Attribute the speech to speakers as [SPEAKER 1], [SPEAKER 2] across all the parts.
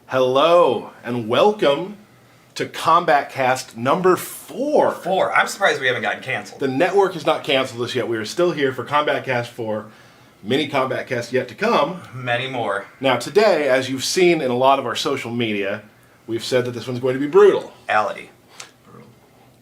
[SPEAKER 1] Hello and welcome to Kombat Kast number 4.
[SPEAKER 2] 4. I'm surprised we haven't gotten canceled.
[SPEAKER 1] The network has not canceled us yet. We are still here for Kombat Kast 4. Many Kombat Kasts yet to come.
[SPEAKER 2] Many more.
[SPEAKER 1] Now today, as you've seen in a lot of our social media, we've said that this one's going to be brutal.
[SPEAKER 2] Ality.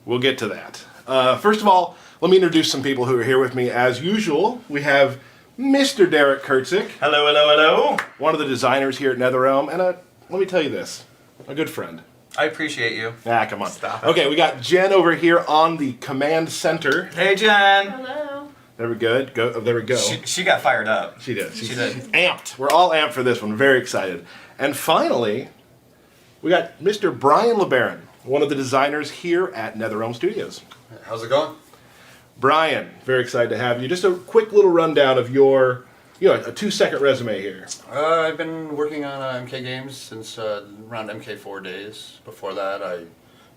[SPEAKER 1] We'll get to that. First of all, let me introduce some people who are here with me. As usual, we have Mr. Derek Kurtzik.
[SPEAKER 2] Hello, hello, hello.
[SPEAKER 1] One of the designers here at NetherRealm, and let me tell you this, a good friend.
[SPEAKER 2] I appreciate you.
[SPEAKER 1] Ah, come on.
[SPEAKER 2] Stop it.
[SPEAKER 1] Okay, we got Jen over here on the command center.
[SPEAKER 2] Hey, Jen.
[SPEAKER 3] Hello.
[SPEAKER 1] There we go. There we go.
[SPEAKER 2] She got fired up.
[SPEAKER 1] She did.
[SPEAKER 2] She did.
[SPEAKER 1] She's amped. We're all amped for this one. Very excited. And finally, we got Mr. Brian LeBaron, one of the designers here at NetherRealm Studios.
[SPEAKER 4] How's it going?
[SPEAKER 1] Brian, very excited to have you. Just a quick little rundown of your, a 2-second resume here.
[SPEAKER 4] I've been working on MK games since around MK4 days. Before that, I,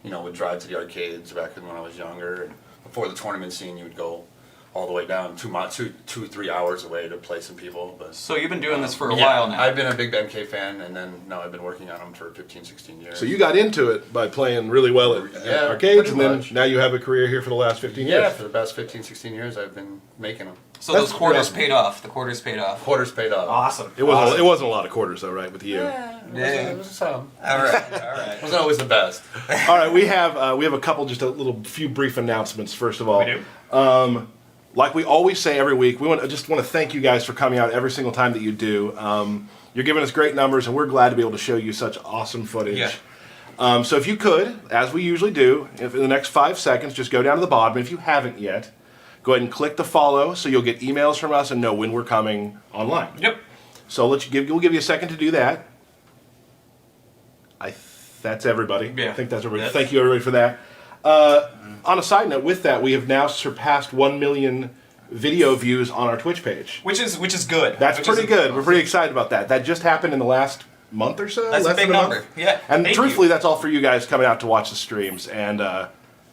[SPEAKER 4] would drive to the arcades back when I was younger. And before the tournament scene, you would go all the way down 3 hours away to play some people. But
[SPEAKER 2] So you've been doing this for a while now.
[SPEAKER 4] I've been a big MK fan, and then now I've been working on them for 15, 16 years.
[SPEAKER 1] So you got into it by playing really well at arcades, and then now you have a career here for the last 15 years.
[SPEAKER 4] Yeah, for the past 15, 16 years, I've been making them.
[SPEAKER 2] So those quarters paid off. The quarters paid off.
[SPEAKER 4] Quarters paid off.
[SPEAKER 2] Awesome.
[SPEAKER 1] It wasn't a lot of quarters though, right, with you?
[SPEAKER 4] It was some.
[SPEAKER 2] All right. All right.
[SPEAKER 4] It wasn't always the best.
[SPEAKER 1] All right, we have a couple, just a few brief announcements. First of all,
[SPEAKER 2] We do.
[SPEAKER 1] Like we always say every week, we want to thank you guys for coming out every single time that you do. You're giving us great numbers, and we're glad to be able to show you such awesome footage.
[SPEAKER 2] Yeah.
[SPEAKER 1] So if you could, as we usually do, if in the next 5 seconds, just go down to the bottom. If you haven't yet, go ahead and click the follow, so you'll get emails from us and know when we're coming online.
[SPEAKER 2] Yep.
[SPEAKER 1] So we'll give you a second to do that. That's everybody.
[SPEAKER 2] Yeah.
[SPEAKER 1] I think that's everybody.
[SPEAKER 2] Yes.
[SPEAKER 1] Thank you everybody for that. On a side note, with that, we have now surpassed 1 million video views on our Twitch page.
[SPEAKER 2] Which is good.
[SPEAKER 1] That's
[SPEAKER 2] Which
[SPEAKER 1] pretty
[SPEAKER 2] is
[SPEAKER 1] good. We're pretty excited about that. That just happened in the last month or so.
[SPEAKER 2] That's a
[SPEAKER 1] less
[SPEAKER 2] big
[SPEAKER 1] than
[SPEAKER 2] number.
[SPEAKER 1] month.
[SPEAKER 2] Yeah.
[SPEAKER 1] And
[SPEAKER 2] Thank
[SPEAKER 1] truthfully,
[SPEAKER 2] you.
[SPEAKER 1] that's all for you guys coming out to watch the streams. And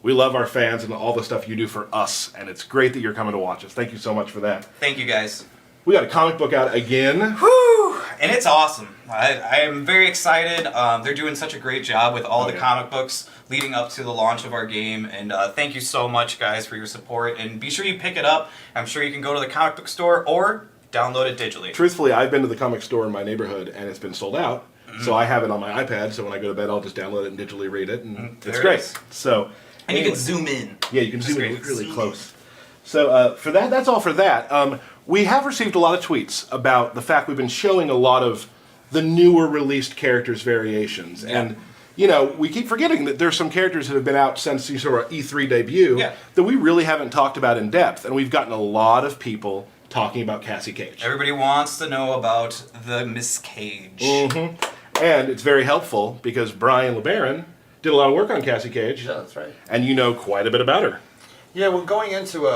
[SPEAKER 1] we love our fans and all the stuff you do for us. And it's great that you're coming to watch us. Thank you so much for that.
[SPEAKER 2] Thank you guys.
[SPEAKER 1] We got a comic book out again.
[SPEAKER 2] Whew! And it's awesome. I am very excited. They're doing such a great job with all the comic books leading up to the launch of our game. And thank you so much, guys, for your support. And be sure you pick it up. I'm sure you can go to the comic book store or download it digitally.
[SPEAKER 1] Truthfully, I've been to the comic store in my neighborhood, and it's been sold out. So I have it on my iPad, so when I go to bed, I'll just download it and digitally read it, and it's great. So,
[SPEAKER 2] And you can zoom in.
[SPEAKER 1] Yeah, you can zoom in really close. So for that, that's all for that. We have received a lot of tweets about the fact we've been showing a lot of the newer released characters' variations. And, we keep forgetting that there's some characters that have been out since the sort of E3 debut that we really haven't talked about in depth. And we've gotten a lot of people talking about Cassie Cage.
[SPEAKER 2] Everybody wants to know about the Miss Cage.
[SPEAKER 1] Mm-hmm. And it's very helpful because Brian LeBaron did a lot of work on Cassie Cage.
[SPEAKER 4] Yeah, that's right.
[SPEAKER 1] And you know quite a bit about her.
[SPEAKER 4] Yeah, well, going into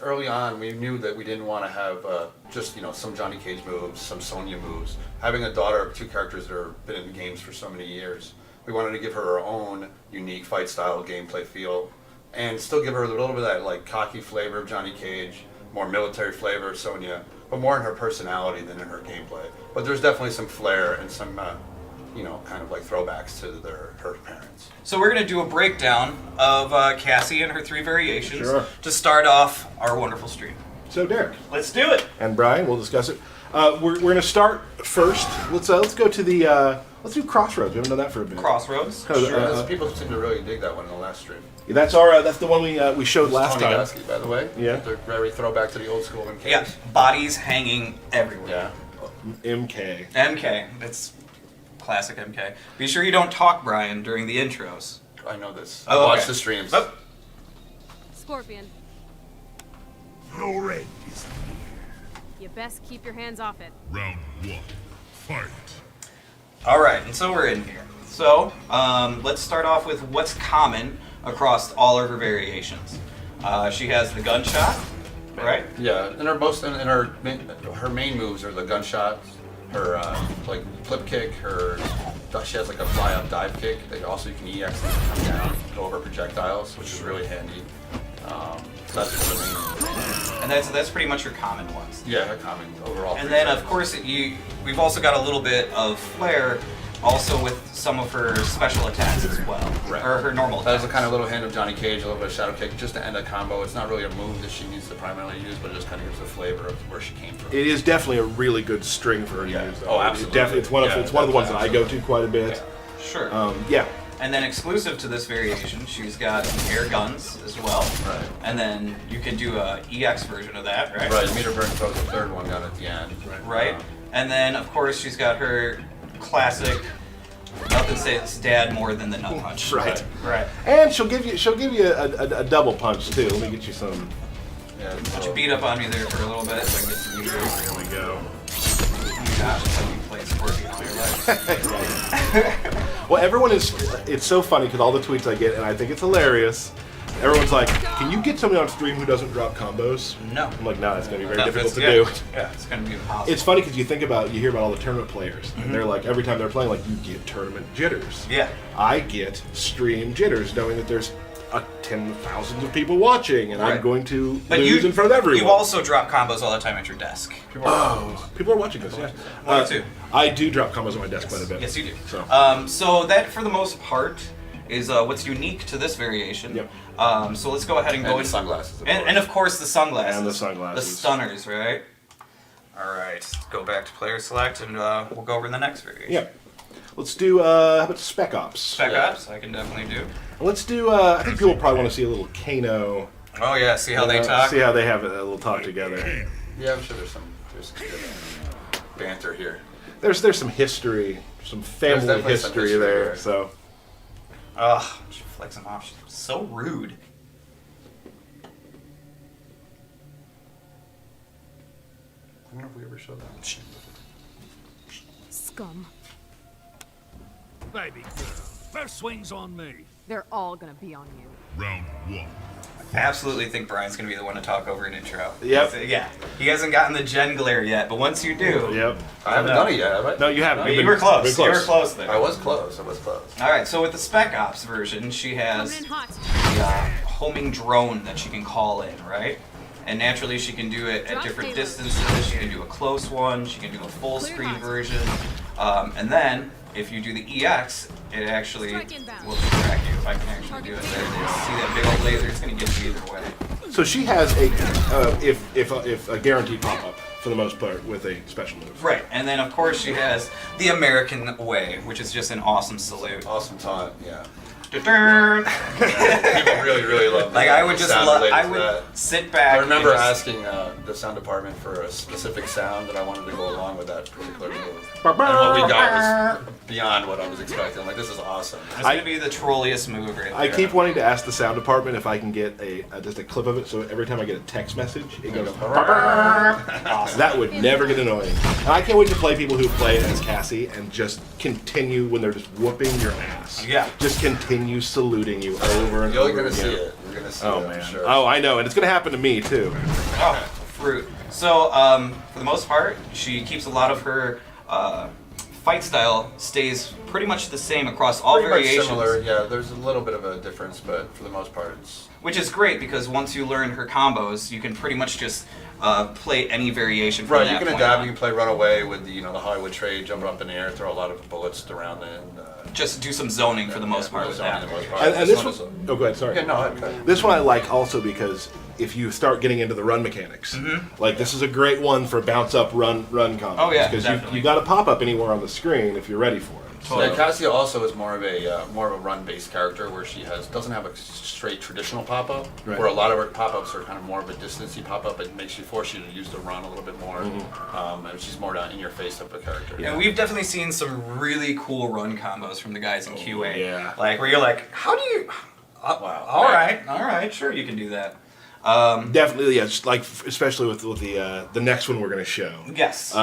[SPEAKER 4] early on, we knew that we didn't want to have just some Johnny Cage moves, some Sonya moves. Having a daughter of 2 characters that have been in the games for so many years, we wanted to give her her own unique fight style, gameplay feel, and still give her a little bit of that cocky flavor of Johnny Cage, more military flavor of Sonya, but more in her personality than in her gameplay. But there's definitely some flair and some kind of throwbacks to her parents.
[SPEAKER 2] So we're going to do a breakdown of Cassie and her 3 variations to start off our wonderful stream.
[SPEAKER 1] So Derek.
[SPEAKER 2] Let's do it.
[SPEAKER 1] And Brian, we'll discuss it. We're going to start first. Let's go to the let's do Crossroads. We haven't done that for a bit.
[SPEAKER 2] Crossroads.
[SPEAKER 4] Sure. People seem to really dig that one in the last stream.
[SPEAKER 1] That's the one we showed last
[SPEAKER 4] Tony
[SPEAKER 1] time.
[SPEAKER 4] Gasky, by the way.
[SPEAKER 1] Yeah.
[SPEAKER 4] They're very throwback to the old school MKs.
[SPEAKER 2] Yeah, bodies hanging everywhere.
[SPEAKER 4] Yeah.
[SPEAKER 1] MK.
[SPEAKER 2] MK. It's classic MK. Be sure you don't talk, Brian, during the intros.
[SPEAKER 4] I know this.
[SPEAKER 2] Oh,
[SPEAKER 4] I watch
[SPEAKER 2] okay.
[SPEAKER 4] the streams.
[SPEAKER 2] Oh.
[SPEAKER 3] Scorpion,
[SPEAKER 5] No red is
[SPEAKER 3] you best keep your hands off it.
[SPEAKER 5] round 1. Fight.
[SPEAKER 2] All right, and so we're in here. So let's start off with what's common across all of her variations. She has the gunshot, right?
[SPEAKER 4] Yeah, and her main moves are the gunshots, her flip kick, she has a fly up dive kick. Also you can EX and come down, go over projectiles, which is really handy. So that's the main.
[SPEAKER 2] And that's pretty much your common ones.
[SPEAKER 4] Yeah, common overall.
[SPEAKER 2] And then of course we've also got a little bit of flair also with some of her special attacks as well, or her normal
[SPEAKER 4] That
[SPEAKER 2] attacks.
[SPEAKER 4] was a kind of little hint of Johnny Cage, a little bit of Shadow Kick, just to end a combo. It's not really a move that she needs to primarily use, but it just kind of gives the flavor of where she came from.
[SPEAKER 1] It is definitely a really good string for her to
[SPEAKER 4] Yeah.
[SPEAKER 1] use. Though.
[SPEAKER 4] Oh, absolutely.
[SPEAKER 1] It's one of
[SPEAKER 4] Yeah,
[SPEAKER 1] it's one of the ones that I go to
[SPEAKER 4] absolutely.
[SPEAKER 1] quite a bit.
[SPEAKER 2] Sure.
[SPEAKER 1] Yeah.
[SPEAKER 2] And then exclusive to this variation, she's got air guns as well.
[SPEAKER 4] Right.
[SPEAKER 2] And then you can do a EX version of that, right?
[SPEAKER 4] Right, meter burn throws the third one down at the end.
[SPEAKER 2] Right. And then of course she's got her classic nothing says dad more than the nut punch.
[SPEAKER 1] Right.
[SPEAKER 2] Right.
[SPEAKER 1] And she'll give you a double punch too. Let me get you some.
[SPEAKER 4] Yeah,
[SPEAKER 2] Would
[SPEAKER 4] so-
[SPEAKER 2] you beat up on me there for a little bit so I can get some meters?
[SPEAKER 1] There we go.
[SPEAKER 2] Oh my gosh, it's like you played Scorpion all your life.
[SPEAKER 1] Well, everyone is. It's so funny because all the tweets I get, and I think it's hilarious. Everyone's like, "Can you get somebody on stream who doesn't drop combos?"
[SPEAKER 2] No.
[SPEAKER 1] I'm like, "No, it's going to be very
[SPEAKER 2] No,
[SPEAKER 1] difficult to
[SPEAKER 2] it's-
[SPEAKER 1] do."
[SPEAKER 2] Yeah, it's gonna be impossible.
[SPEAKER 1] It's funny because you hear about all the tournament players, and they're like, every time they're playing, like, you get tournament jitters.
[SPEAKER 2] Yeah.
[SPEAKER 1] I get stream jitters, knowing that there's 10,000s of people watching, and I'm
[SPEAKER 2] Right.
[SPEAKER 1] going to
[SPEAKER 2] But
[SPEAKER 1] lose in front of everyone.
[SPEAKER 2] You also drop combos all the time at your desk.
[SPEAKER 1] People are watching this. Yeah.
[SPEAKER 2] One or two.
[SPEAKER 1] I do drop combos on my desk quite a bit.
[SPEAKER 2] Yes, you do.
[SPEAKER 1] So.
[SPEAKER 2] So that, for the most part, is what's unique to this variation.
[SPEAKER 1] Yep.
[SPEAKER 2] So let's go ahead and go
[SPEAKER 4] And the
[SPEAKER 2] into
[SPEAKER 4] sunglasses, of
[SPEAKER 2] and of course the sunglasses.
[SPEAKER 1] And the sunglasses.
[SPEAKER 2] The stunners, right? All right. Go back to player select, and we'll go over the next variation.
[SPEAKER 1] Yeah. Let's do. How about Spec Ops?
[SPEAKER 2] Spec Ops, I can definitely do.
[SPEAKER 1] Let's do. I think people probably want to see a little Kano.
[SPEAKER 2] Oh yeah, see how they talk.
[SPEAKER 1] See how they have a little talk together.
[SPEAKER 4] Yeah, I'm sure there's some good banter here.
[SPEAKER 1] There's some history, some family
[SPEAKER 4] definitely some
[SPEAKER 1] history
[SPEAKER 4] history
[SPEAKER 1] there.
[SPEAKER 4] there.
[SPEAKER 1] So.
[SPEAKER 2] Ugh, she flicks him off. She's so rude.
[SPEAKER 4] I wonder if we ever showed that.
[SPEAKER 3] Scum.
[SPEAKER 5] Baby girl, first swing's on me.
[SPEAKER 3] They're all gonna be on you.
[SPEAKER 5] Round one.
[SPEAKER 2] I absolutely think Brian's gonna be the one to talk over an intro.
[SPEAKER 1] Yep.
[SPEAKER 2] Yeah. He hasn't gotten the gen glare yet, but once you do.
[SPEAKER 1] Yep.
[SPEAKER 4] I haven't done it yet, have I?
[SPEAKER 1] No, you haven't.
[SPEAKER 2] You
[SPEAKER 1] You've
[SPEAKER 2] were
[SPEAKER 1] been-
[SPEAKER 2] close.
[SPEAKER 1] been
[SPEAKER 2] You were close there.
[SPEAKER 4] I was close.
[SPEAKER 2] All right, so with the Spec Ops version, she has
[SPEAKER 3] Coming in hot.
[SPEAKER 2] the homing drone that she can call in, right? And naturally, she can do it at
[SPEAKER 3] Drop
[SPEAKER 2] different
[SPEAKER 3] payload.
[SPEAKER 2] distances. She can do a close one. She can do a full
[SPEAKER 3] Clear
[SPEAKER 2] screen
[SPEAKER 3] hot.
[SPEAKER 2] version. And then, if you do the EX, it actually
[SPEAKER 3] Strike inbound.
[SPEAKER 2] will distract you. If I can actually do it, there it is. See that big old laser? It's going to get you either way.
[SPEAKER 1] So she has a if a guaranteed pop up for the most part with a special move.
[SPEAKER 2] Right, and then of course she has the American way, which is just an awesome salute.
[SPEAKER 4] Awesome taunt, yeah.
[SPEAKER 2] Da-dun!
[SPEAKER 4] People really, really love that.
[SPEAKER 2] Like I would just
[SPEAKER 4] sound
[SPEAKER 2] love,
[SPEAKER 4] related
[SPEAKER 2] I
[SPEAKER 4] to
[SPEAKER 2] would
[SPEAKER 4] that.
[SPEAKER 2] sit back.
[SPEAKER 4] I remember
[SPEAKER 2] and just,
[SPEAKER 4] asking the sound department for a specific sound that I wanted to go along with that particular move. And what we got was beyond what I was expecting. I'm like, this is awesome.
[SPEAKER 2] It's gonna be the trolliest move right there.
[SPEAKER 1] I keep wanting to ask the sound department if I can get just a clip of it, so every time I get a text message, it goes.
[SPEAKER 2] Awesome.
[SPEAKER 1] That would never get annoying. And I can't wait to play people who play as Cassie and just continue when they're just whooping your ass.
[SPEAKER 2] Yeah.
[SPEAKER 1] Just continue saluting you over and
[SPEAKER 4] You're
[SPEAKER 1] over
[SPEAKER 4] gonna
[SPEAKER 1] again.
[SPEAKER 4] see it. You're gonna see
[SPEAKER 1] Oh
[SPEAKER 4] it,
[SPEAKER 1] man.
[SPEAKER 4] I'm sure.
[SPEAKER 1] Oh, I know, and it's gonna happen to me too.
[SPEAKER 2] Oh, fruit. So, for the most part, she keeps a lot of her fight style stays pretty much the same across all
[SPEAKER 4] Pretty much
[SPEAKER 2] variations.
[SPEAKER 4] similar, yeah. There's a little bit of a difference, but for the most part, it's
[SPEAKER 2] Which is great because once you learn her combos, you can pretty much just play any variation from
[SPEAKER 4] right.
[SPEAKER 2] that
[SPEAKER 4] You can
[SPEAKER 2] point
[SPEAKER 4] adapt.
[SPEAKER 2] on.
[SPEAKER 4] You can play runaway with the the Hollywood trade, jump up in the air, throw a lot of bullets around it. And,
[SPEAKER 2] Just do some zoning for the most part with that.
[SPEAKER 1] And this one, oh, go ahead. Sorry.
[SPEAKER 4] Yeah, no, okay.
[SPEAKER 1] This one I like also because if you start getting into the run mechanics, like this is a great one for bounce up, run combos.
[SPEAKER 2] Oh, yeah,
[SPEAKER 1] because
[SPEAKER 2] definitely.
[SPEAKER 1] you got to pop up anywhere on the screen if you're ready for it.
[SPEAKER 2] Totally.
[SPEAKER 4] Yeah, Cassia also is more of a run-based character where she doesn't have a straight traditional pop-up.
[SPEAKER 1] Right.
[SPEAKER 4] Where a lot of her pop-ups are kind of more of a distancey pop-up. It makes you force you to use the run a little bit more. And she's more down in your face type of character.
[SPEAKER 2] And we've definitely seen some really cool run combos from the guys in QA.
[SPEAKER 1] yeah.
[SPEAKER 2] Like where you're like, how do you?
[SPEAKER 4] Wow.
[SPEAKER 2] All right, sure, you can do that.
[SPEAKER 1] Definitely, yes. Like especially with the next one we're gonna show.
[SPEAKER 2] Yes.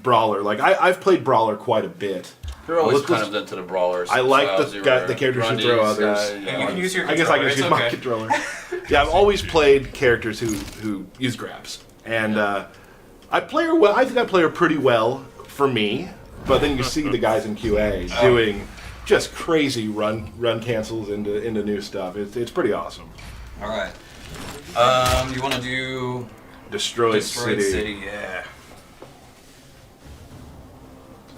[SPEAKER 1] Brawler. Like I've played Brawler quite a bit.
[SPEAKER 4] You're always
[SPEAKER 1] Let's
[SPEAKER 4] kind
[SPEAKER 1] just-
[SPEAKER 4] of into the brawlers.
[SPEAKER 1] I like
[SPEAKER 4] styles.
[SPEAKER 1] the
[SPEAKER 4] You
[SPEAKER 1] guy-
[SPEAKER 4] were
[SPEAKER 1] the characters who
[SPEAKER 4] Grundy's
[SPEAKER 1] throw others.
[SPEAKER 4] guy,
[SPEAKER 2] And you can use your
[SPEAKER 1] I guess I can
[SPEAKER 2] controller,
[SPEAKER 1] just
[SPEAKER 2] it's
[SPEAKER 1] use my
[SPEAKER 2] okay.
[SPEAKER 1] controller. Yeah, I've always played characters who use grabs, and I play her well. I think I play her pretty well for me. But then you see the guys in QA doing just crazy run cancels into new stuff. It's pretty awesome.
[SPEAKER 2] All right. You want to do
[SPEAKER 1] Destroyed
[SPEAKER 2] Destroyed
[SPEAKER 1] City.
[SPEAKER 2] City? Yeah.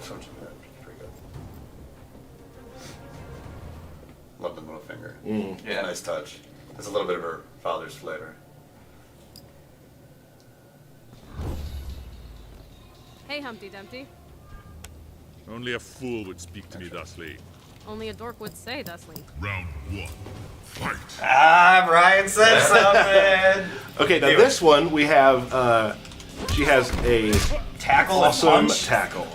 [SPEAKER 4] So pretty good. Love the middle finger.
[SPEAKER 2] Yeah.
[SPEAKER 4] Nice touch. There's a little bit of her father's flavor.
[SPEAKER 3] Hey, Humpty Dumpty.
[SPEAKER 5] Only a fool would speak to me thusly.
[SPEAKER 3] Only a dork would say thusly.
[SPEAKER 5] Round 1. Fight.
[SPEAKER 2] Ah, Brian said something.
[SPEAKER 1] Okay, now
[SPEAKER 2] Anyway.
[SPEAKER 1] this one we have. She has a
[SPEAKER 2] Tackle and
[SPEAKER 1] awesome
[SPEAKER 2] punch.
[SPEAKER 1] tackle.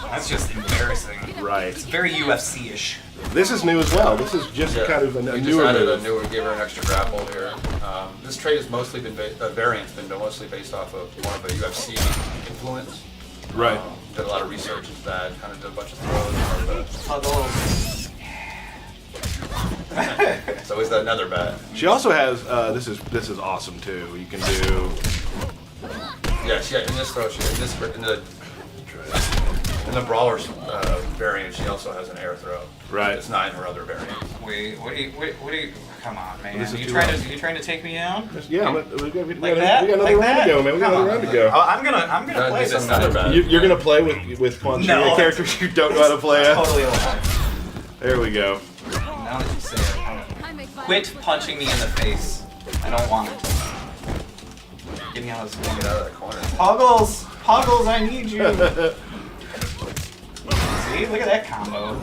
[SPEAKER 2] That's just embarrassing.
[SPEAKER 1] Right.
[SPEAKER 2] Very UFC-ish.
[SPEAKER 1] This is new as well. This is just
[SPEAKER 4] Yeah.
[SPEAKER 1] kind of a
[SPEAKER 4] We just
[SPEAKER 1] newer
[SPEAKER 4] added
[SPEAKER 1] move.
[SPEAKER 4] a newer, gave her an extra grapple here. This trait has mostly been, variant's been mostly based off of more of a UFC influence.
[SPEAKER 1] Right.
[SPEAKER 4] Did a lot of research into that, kind of did a bunch of throws. So is that another bat?
[SPEAKER 1] She also has. This is awesome too. You can do.
[SPEAKER 4] Yeah, in this throw, in the brawler variant, she also has an air throw.
[SPEAKER 1] Right.
[SPEAKER 4] It's not in her other variant.
[SPEAKER 2] Wait, what are you, come on, man.
[SPEAKER 1] This is
[SPEAKER 2] You
[SPEAKER 1] too
[SPEAKER 2] trying
[SPEAKER 1] rough.
[SPEAKER 2] to, you trying to take me down?
[SPEAKER 1] Yeah, we got
[SPEAKER 2] Like that?
[SPEAKER 1] another
[SPEAKER 2] Like
[SPEAKER 1] round
[SPEAKER 2] that?
[SPEAKER 1] to go, man. We got
[SPEAKER 2] Come
[SPEAKER 1] another
[SPEAKER 2] on.
[SPEAKER 1] round to go.
[SPEAKER 2] Oh, I'm gonna
[SPEAKER 4] Gotta
[SPEAKER 2] play
[SPEAKER 4] do
[SPEAKER 2] this
[SPEAKER 4] some other
[SPEAKER 2] time.
[SPEAKER 4] bat.
[SPEAKER 1] You're gonna play with
[SPEAKER 2] No.
[SPEAKER 1] characters you don't know how to play as.
[SPEAKER 2] Totally alive.
[SPEAKER 1] There we go.
[SPEAKER 2] Now that you say it,
[SPEAKER 3] I make violence
[SPEAKER 2] quit
[SPEAKER 3] with
[SPEAKER 2] punching me in the face. I don't want it. Get me out of this
[SPEAKER 4] Get out of that corner.
[SPEAKER 2] Puggles! Puggles, I need you! See? Look at that combo.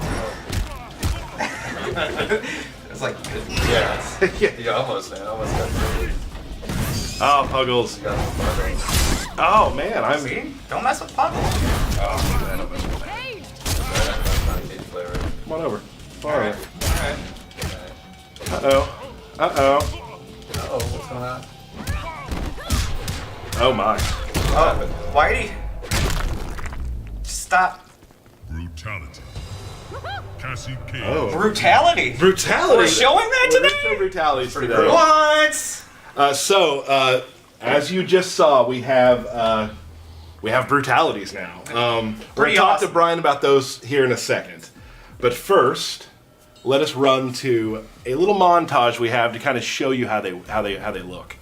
[SPEAKER 2] It's like good.
[SPEAKER 4] Yeah. You almost, man. Almost got through.
[SPEAKER 1] Oh, Puggles.
[SPEAKER 4] Got some fun.
[SPEAKER 1] Oh man, I'm.
[SPEAKER 2] See? Don't mess with Puggles.
[SPEAKER 4] Oh, man, I'm messing with
[SPEAKER 3] Hey!
[SPEAKER 4] that. That's not a cage flavor.
[SPEAKER 1] Come on over. All right.
[SPEAKER 2] Alright.
[SPEAKER 1] Uh oh. Uh oh.
[SPEAKER 4] Oh, what's going on?
[SPEAKER 1] Oh my.
[SPEAKER 2] Oh, Whitey! Stop.
[SPEAKER 5] Brutality. Cassie Cage.
[SPEAKER 1] Oh.
[SPEAKER 2] Brutality!
[SPEAKER 1] Brutality.
[SPEAKER 2] We're showing that
[SPEAKER 1] We're
[SPEAKER 2] today?
[SPEAKER 1] showing brutalities today.
[SPEAKER 4] brutal.
[SPEAKER 2] What?
[SPEAKER 1] So, as you just saw, we have brutalities now. We're going
[SPEAKER 2] Pretty
[SPEAKER 1] to talk to
[SPEAKER 2] awesome.
[SPEAKER 1] Brian about those here in a second. But first, let us run to a little montage we have to kind of show you how they look.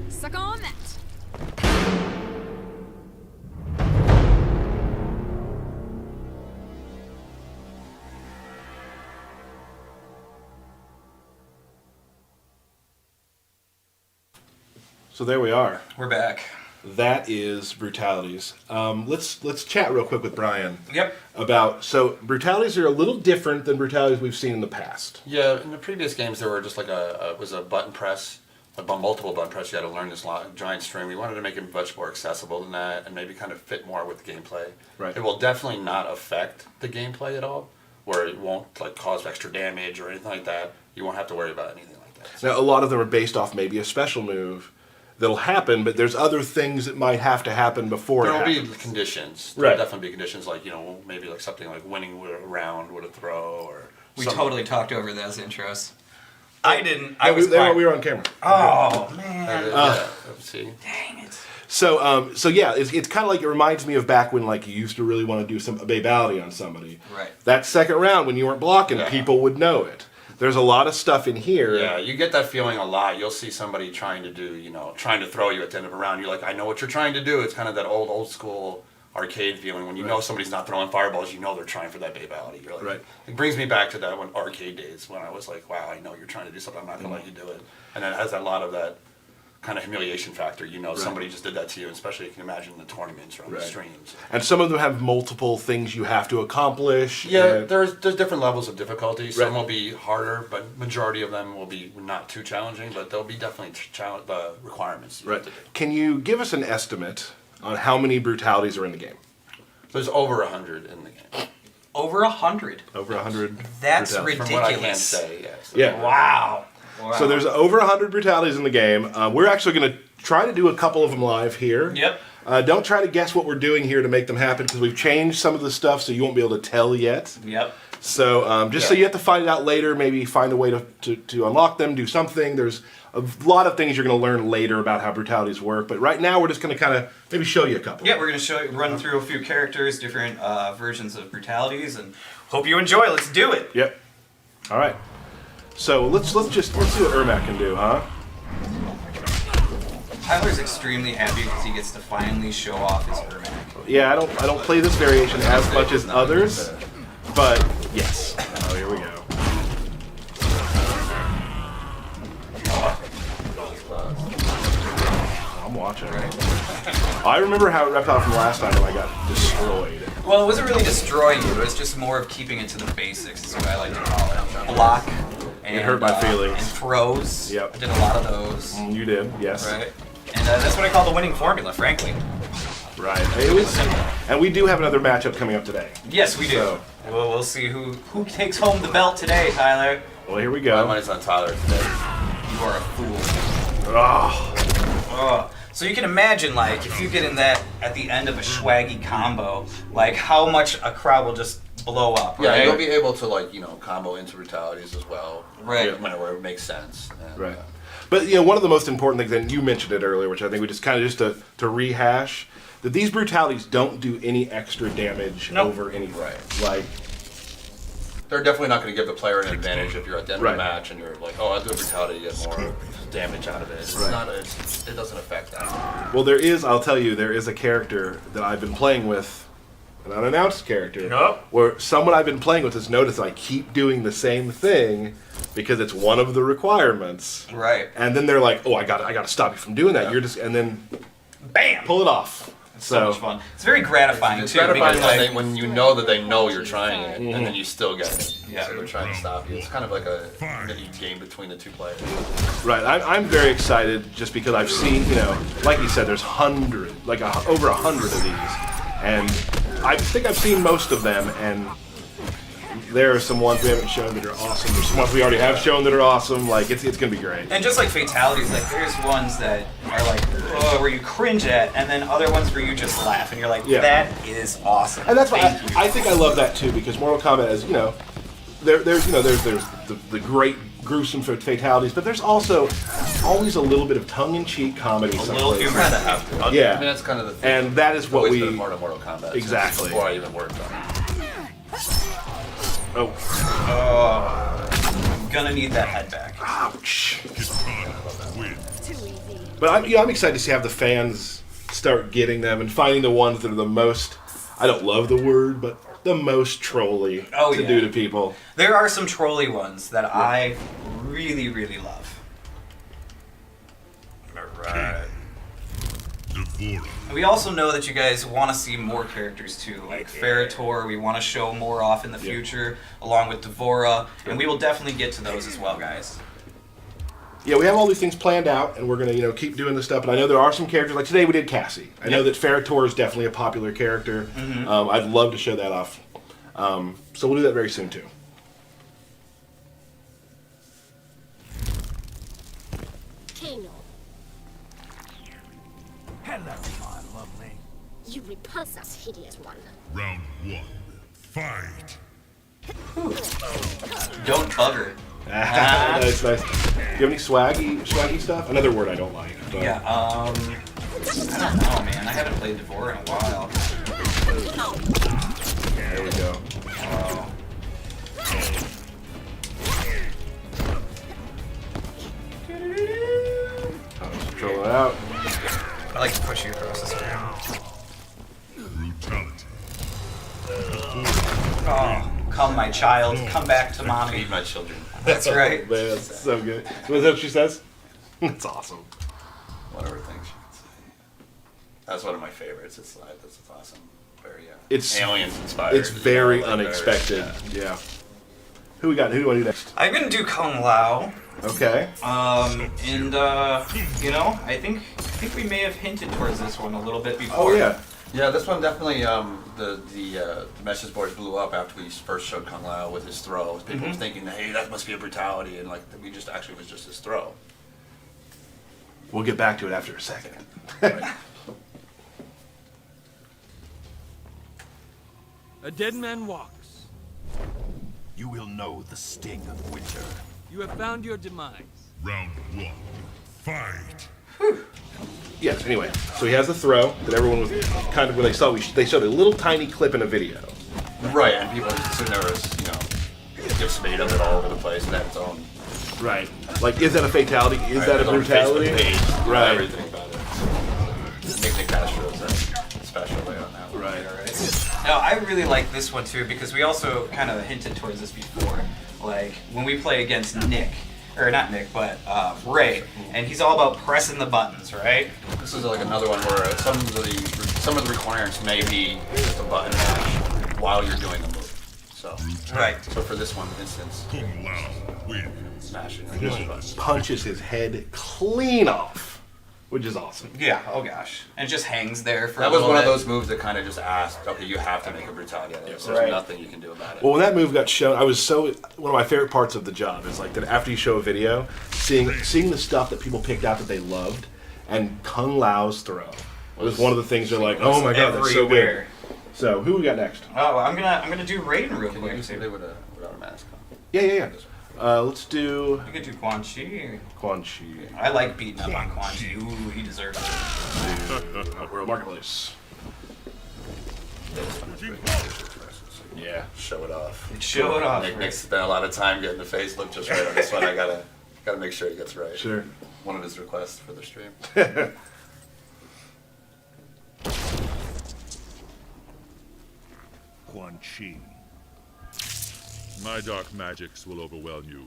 [SPEAKER 3] Suck on that!
[SPEAKER 1] So there we are.
[SPEAKER 2] We're back.
[SPEAKER 1] That is brutalities. Let's chat real quick with Brian
[SPEAKER 2] Yep.
[SPEAKER 1] about brutalities are a little different than brutalities we've seen in the past.
[SPEAKER 4] Yeah, in the previous games there were just like it was a button press, multiple button press. You had to learn this giant string. We wanted to make it much more accessible than that, and maybe kind of fit more with the gameplay.
[SPEAKER 1] Right.
[SPEAKER 4] It will definitely not affect the gameplay at all, where it won't like cause extra damage or anything like that. You won't have to worry about anything like that.
[SPEAKER 1] Now, a lot of them are based off maybe a special move that'll happen, but there's other things that might have to happen before
[SPEAKER 4] There
[SPEAKER 1] it
[SPEAKER 4] will be
[SPEAKER 1] happens.
[SPEAKER 4] conditions. There
[SPEAKER 1] Right.
[SPEAKER 4] will definitely be conditions like maybe like something like winning with a round with a throw or.
[SPEAKER 2] We
[SPEAKER 4] something.
[SPEAKER 2] totally talked over those intros. I didn't. I
[SPEAKER 1] Yeah,
[SPEAKER 2] was quiet.
[SPEAKER 1] we were on camera.
[SPEAKER 2] Oh, man.
[SPEAKER 4] Yeah, see.
[SPEAKER 2] Dang it.
[SPEAKER 1] So yeah, it's kind of like it reminds me of back when like you used to really want to do some babality on somebody.
[SPEAKER 2] Right.
[SPEAKER 1] That second round when you weren't blocking,
[SPEAKER 4] Yeah.
[SPEAKER 1] people would know it. There's a lot of stuff in here.
[SPEAKER 4] Yeah, you get that feeling a lot. You'll see somebody trying to throw you at the end of a round. You're like, I know what you're trying to do. It's kind of that old school arcade feeling. When you know somebody's not throwing fireballs, you know they're trying for that babality. You're like,
[SPEAKER 1] Right.
[SPEAKER 4] It brings me back to that when arcade days when I was like, wow, I know you're trying to do something. I'm not going to let you do it. And it has a lot of that kind of humiliation factor. Somebody just did that to you, especially you can imagine the tournaments or on the
[SPEAKER 1] Right.
[SPEAKER 4] streams.
[SPEAKER 1] And some of them have multiple things you have to accomplish.
[SPEAKER 4] Yeah,
[SPEAKER 1] and-
[SPEAKER 4] there's different levels of difficulty. Some
[SPEAKER 1] Right.
[SPEAKER 4] will be harder, but majority of them will be not too challenging. But there'll be definitely requirements. You
[SPEAKER 1] Right.
[SPEAKER 4] have to do.
[SPEAKER 1] Can you give us an estimate on how many brutalities are in the game?
[SPEAKER 4] There's over 100 in the game.
[SPEAKER 2] Over 100.
[SPEAKER 1] Over 100.
[SPEAKER 2] That's
[SPEAKER 1] brutalities.
[SPEAKER 4] From what I can
[SPEAKER 2] ridiculous.
[SPEAKER 4] say, yes.
[SPEAKER 1] Yeah.
[SPEAKER 2] Wow.
[SPEAKER 1] So there's over 100 brutalities in the game. We're actually going to try to do a couple of them live here.
[SPEAKER 2] Yep.
[SPEAKER 1] Don't try to guess what we're doing here to make them happen because we've changed some of the stuff so you won't be able to tell yet.
[SPEAKER 2] Yep.
[SPEAKER 1] So so you have to find it out later, maybe find a way to unlock them, do something. There's a lot of things you're going to learn later about how brutalities work. But right now we're just going to kind of maybe show you a couple.
[SPEAKER 2] Yeah, we're going to run through a few characters, different versions of brutalities, and hope you enjoy. Let's do it.
[SPEAKER 1] Yep. All right. So let's see what Ermac can do, huh?
[SPEAKER 2] Tyler's extremely happy because he gets to finally show off his Ermac.
[SPEAKER 1] Yeah, I don't play this variation as much as others, but yes. Oh, here we go. I'm watching. I remember how it reptile from last time when I got destroyed.
[SPEAKER 2] Well, it wasn't really destroying you. It was just more of keeping it to the basics, is what I like to call it. Block. And,
[SPEAKER 1] It hurt my feelings.
[SPEAKER 2] And throws.
[SPEAKER 1] Yep.
[SPEAKER 2] I did a lot of those.
[SPEAKER 1] You did, yes.
[SPEAKER 2] Right. And that's what I call the winning formula, frankly.
[SPEAKER 1] Right. It was, and we do have another matchup coming up today.
[SPEAKER 2] Yes, we do.
[SPEAKER 1] So-
[SPEAKER 2] We'll see who takes home the belt today, Tyler.
[SPEAKER 1] Well, here we
[SPEAKER 4] My
[SPEAKER 1] go.
[SPEAKER 4] money's on Tyler today.
[SPEAKER 2] You are a fool.
[SPEAKER 1] Oh,
[SPEAKER 2] Oh. So you can imagine, like, if you get in that at the end of a swaggy combo, like how much a crowd will just blow up,
[SPEAKER 4] Yeah,
[SPEAKER 2] right?
[SPEAKER 4] you'll be able to, like, combo into brutalities as well.
[SPEAKER 2] Right.
[SPEAKER 4] Whenever it makes sense. And,
[SPEAKER 1] right. But one of the most important things, and you mentioned it earlier, which I think we just kind of to rehash, that these brutalities don't do any extra damage
[SPEAKER 2] Nope.
[SPEAKER 1] over anything.
[SPEAKER 4] Right.
[SPEAKER 1] Like,
[SPEAKER 4] they're definitely not going to give the player an advantage if you're at the end of
[SPEAKER 1] Right.
[SPEAKER 4] the match and you're like, oh, I'll do a brutality to get more damage out of it. It's not. It doesn't affect that.
[SPEAKER 1] well, I'll tell you, there is a character that I've been playing with, an unannounced character,
[SPEAKER 2] Yup.
[SPEAKER 1] where someone I've been playing with has noticed I keep doing the same thing because it's one of the requirements.
[SPEAKER 2] Right.
[SPEAKER 1] And then they're like, oh, I got to stop you from doing that.
[SPEAKER 4] Yeah.
[SPEAKER 1] You're just, and then
[SPEAKER 2] Bam!
[SPEAKER 1] pull it off.
[SPEAKER 2] So much fun. It's very gratifying
[SPEAKER 4] It's
[SPEAKER 2] too.
[SPEAKER 4] gratifying
[SPEAKER 2] because,
[SPEAKER 4] when, when you know that they know you're trying it, and then you still get it.
[SPEAKER 2] Yeah.
[SPEAKER 4] So they're trying to stop you. It's kind of like a mini game between the two players.
[SPEAKER 1] Right, I'm very excited just because I've seen, like you said, there's over 100 of these, and I think I've seen most of them, and there are some ones we haven't shown that are awesome. There's some ones we already have shown that are awesome. Like it's gonna be great.
[SPEAKER 2] And just like fatalities, like there's ones that are like, oh, where you cringe at, and then other ones where you just laugh and you're like,
[SPEAKER 1] Yeah.
[SPEAKER 2] that is awesome.
[SPEAKER 1] And that's why
[SPEAKER 2] Thank you.
[SPEAKER 1] I think I love that too, because Mortal Kombat is, there's the great gruesome fatalities, but there's also always a little bit of tongue-in-cheek comedy.
[SPEAKER 2] A little humor.
[SPEAKER 4] Kind of have to.
[SPEAKER 1] Yeah.
[SPEAKER 4] I mean, that's kind of the thing.
[SPEAKER 1] And that is what
[SPEAKER 4] Always
[SPEAKER 1] we
[SPEAKER 4] been a part of Mortal Kombat.
[SPEAKER 1] Exactly.
[SPEAKER 4] Before I even worked on it.
[SPEAKER 1] Oh,
[SPEAKER 2] I'm gonna need that head back.
[SPEAKER 1] ouch!
[SPEAKER 5] Win.
[SPEAKER 3] Too easy.
[SPEAKER 1] But I'm excited to see how the fans start getting them and finding the ones that are the most. I don't love the word, but the most trolly to do to people.
[SPEAKER 2] There are some trolly ones that I really, really love. Alright.
[SPEAKER 5] Devora.
[SPEAKER 2] We also know that you guys want to see more characters too, like Ferritor. We want to show more off in the future, along with Devora, and we will definitely get to those as well, guys.
[SPEAKER 1] Yeah, we have all these things planned out, and we're gonna keep doing this stuff. But I know there are some characters like today we did Cassie. I know that Ferritor is definitely a popular character. I'd love to show that off. So we'll do that very soon too.
[SPEAKER 6] Kano,
[SPEAKER 7] Hello, my lovely.
[SPEAKER 6] you repulse us, hideous one.
[SPEAKER 5] Round 1. Fight.
[SPEAKER 2] Don't bugger.
[SPEAKER 1] Nice. Do you have any swaggy stuff? Another word I don't like. But
[SPEAKER 2] Yeah, I don't know, man. I haven't played Devora in a while.
[SPEAKER 1] There we go. I'll just control it out.
[SPEAKER 2] I like to push you across the screen.
[SPEAKER 5] Brutality.
[SPEAKER 2] Oh, come, my child. Come back to mommy.
[SPEAKER 4] Feed my children.
[SPEAKER 2] That's right.
[SPEAKER 1] Man, that's so good. So is that what she says? That's awesome.
[SPEAKER 4] Whatever things she can say. That's one of my favorites. It's awesome. Very
[SPEAKER 1] It's-
[SPEAKER 4] aliens inspired.
[SPEAKER 1] It's very
[SPEAKER 4] like
[SPEAKER 1] unexpected. Yeah. Who we got? Who do I do next?
[SPEAKER 2] I'm gonna do Kung Lao.
[SPEAKER 1] Okay.
[SPEAKER 2] I think we may have hinted towards this one a little bit before.
[SPEAKER 1] Oh yeah.
[SPEAKER 4] Yeah, this one definitely, the message boards blew up after we first showed Kung Lao with his throw. People were thinking, hey, that must be a brutality, and like, we just actually was just his throw.
[SPEAKER 1] We'll get back to it after a second.
[SPEAKER 4] Right.
[SPEAKER 7] A dead man walks.
[SPEAKER 8] You will know the sting of winter.
[SPEAKER 7] You have found your demise.
[SPEAKER 5] Round 1. Fight.
[SPEAKER 1] Yes. Anyway, so he has the throw that everyone was kind of when they saw. They showed a little tiny clip in a video.
[SPEAKER 4] Right, and people assume there was, gifs made of it all over the place, and that's its own.
[SPEAKER 1] Right. Like, is that a fatality? Is
[SPEAKER 4] Right,
[SPEAKER 1] that a
[SPEAKER 4] its own
[SPEAKER 1] brutality?
[SPEAKER 4] Facebook page,
[SPEAKER 1] Right.
[SPEAKER 4] Everything about it. Nick Castro's a special way on that one.
[SPEAKER 1] Right.
[SPEAKER 2] No, I really like this one too because we also kind of hinted towards this before. Like when we play against Nick, or not Nick, but Ray, and he's all about pressing the buttons, right?
[SPEAKER 4] This is like another one where some of the requirements may be just a button mash while you're doing a move. So
[SPEAKER 2] Right.
[SPEAKER 4] So for this one instance,
[SPEAKER 5] Kung Lao wins.
[SPEAKER 4] smashing
[SPEAKER 1] Just punches his head clean off, which is awesome.
[SPEAKER 2] Yeah. Oh gosh. And it just hangs there for.
[SPEAKER 4] That
[SPEAKER 2] a
[SPEAKER 4] was
[SPEAKER 2] little
[SPEAKER 4] one of
[SPEAKER 2] bit.
[SPEAKER 4] those moves that kind of just asked, okay, you have to make a brutality out of this. There's
[SPEAKER 2] Right.
[SPEAKER 4] nothing you can do about it.
[SPEAKER 1] Well, when that move got shown, one of my favorite parts of the job is like that after you show a video, seeing the stuff that people picked out that they loved, and Kung Lao's throw was one of the things they're like, oh my god, that's so good.
[SPEAKER 2] Everywhere.
[SPEAKER 1] So who we got next?
[SPEAKER 2] Oh, I'm gonna do Raiden real
[SPEAKER 4] Can
[SPEAKER 2] quick.
[SPEAKER 4] you
[SPEAKER 2] too.
[SPEAKER 4] do it without a mask on?
[SPEAKER 1] Yeah. Let's do
[SPEAKER 2] We could do Quan Chi.
[SPEAKER 1] Quan Chi.
[SPEAKER 2] I like beating up on Quan Chi. Ooh, he deserves it.
[SPEAKER 1] World Marketplace. Yeah.
[SPEAKER 4] Show it off.
[SPEAKER 2] Show it off.
[SPEAKER 4] Nick's spent a lot of time getting the face look just right on this one. I gotta make sure it gets right.
[SPEAKER 1] Sure.
[SPEAKER 4] One of his requests for the stream.
[SPEAKER 5] Quan Chi. My dark magics will overwhelm you.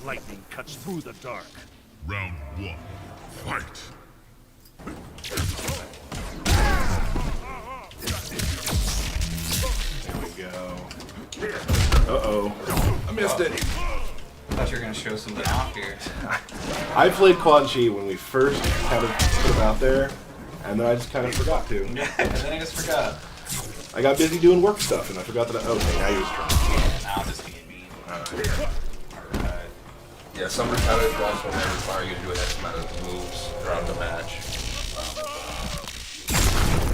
[SPEAKER 7] Lightning cuts through the dark.
[SPEAKER 5] Round 1. Fight.
[SPEAKER 1] There we go. Uh-oh. I missed it.
[SPEAKER 2] I thought you were gonna show something off here.
[SPEAKER 1] I played Quan Chi when we first kind of put him out there, and then I just kind of forgot to.
[SPEAKER 2] Yeah, and then I just forgot.
[SPEAKER 1] I got busy doing work stuff, and I forgot that okay, now you're strong.
[SPEAKER 2] Now I'm just being mean.
[SPEAKER 1] Alright.
[SPEAKER 4] Yeah, some retaliators will also may require you to do an X amount of moves throughout the match.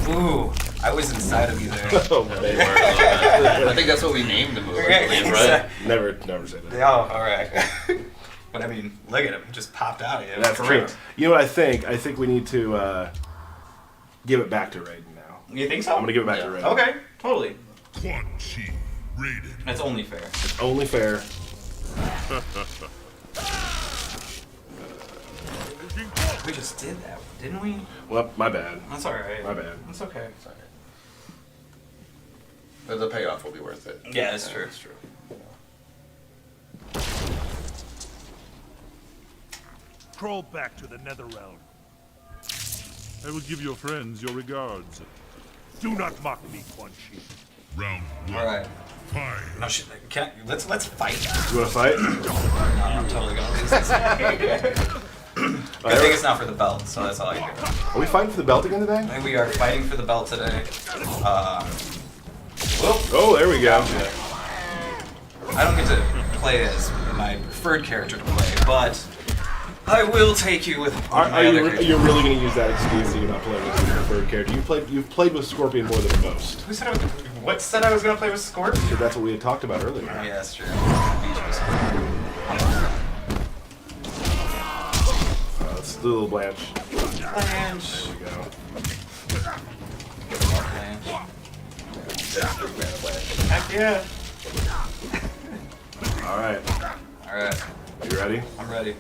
[SPEAKER 2] Ooh, I was inside of you there.
[SPEAKER 1] Oh,
[SPEAKER 4] They
[SPEAKER 1] man.
[SPEAKER 4] were a little bit. I think that's what we named the move, I believe, right?
[SPEAKER 1] Never say that.
[SPEAKER 2] Oh, alright. But I mean, look at him. He just popped out of you.
[SPEAKER 1] That's true.
[SPEAKER 2] Great.
[SPEAKER 1] You know what I think? I think we need to give it back to Raiden now.
[SPEAKER 2] You think so?
[SPEAKER 1] I'm gonna give it back to
[SPEAKER 4] Yeah.
[SPEAKER 1] Raiden.
[SPEAKER 2] Okay, totally.
[SPEAKER 5] Quan Chi. Raiden.
[SPEAKER 2] That's only fair.
[SPEAKER 1] It's only fair.
[SPEAKER 2] We just did that, didn't we?
[SPEAKER 1] Well, my bad.
[SPEAKER 2] That's alright.
[SPEAKER 1] My bad.
[SPEAKER 2] That's okay.
[SPEAKER 4] Sorry. But the payoff will be worth it.
[SPEAKER 2] Yeah, that's true.
[SPEAKER 4] That's true.
[SPEAKER 7] Crawl back to the Netherrealm.
[SPEAKER 5] I will give your friends your regards.
[SPEAKER 7] Do not mock me, Quan Chi.
[SPEAKER 5] Round 1.
[SPEAKER 2] Alright.
[SPEAKER 5] Fight.
[SPEAKER 2] No, can I, let's fight.
[SPEAKER 1] You want to fight?
[SPEAKER 2] No, I'm totally gonna lose this. Good thing it's not for the belt, so that's all I care about.
[SPEAKER 1] Are we fighting for the belt again today?
[SPEAKER 2] And we are fighting for the belt today. Whoop.
[SPEAKER 1] Oh, there we go.
[SPEAKER 2] I don't get to play as my preferred character to play, but I will take you with
[SPEAKER 1] Are
[SPEAKER 2] my other
[SPEAKER 1] you
[SPEAKER 2] character.
[SPEAKER 1] you're really going to use that excuse that you're not playing with your preferred character? You've played with Scorpion more than most.
[SPEAKER 2] Who said I was? What said I was gonna play with Scorpion?
[SPEAKER 1] So that's what we had talked about earlier.
[SPEAKER 2] Oh, yeah, that's true.
[SPEAKER 1] Let's do a little Blanche.
[SPEAKER 2] Blanche.
[SPEAKER 1] There we go.
[SPEAKER 2] Heck yeah.
[SPEAKER 1] All right.
[SPEAKER 2] Alright,
[SPEAKER 1] You ready?
[SPEAKER 2] I'm ready.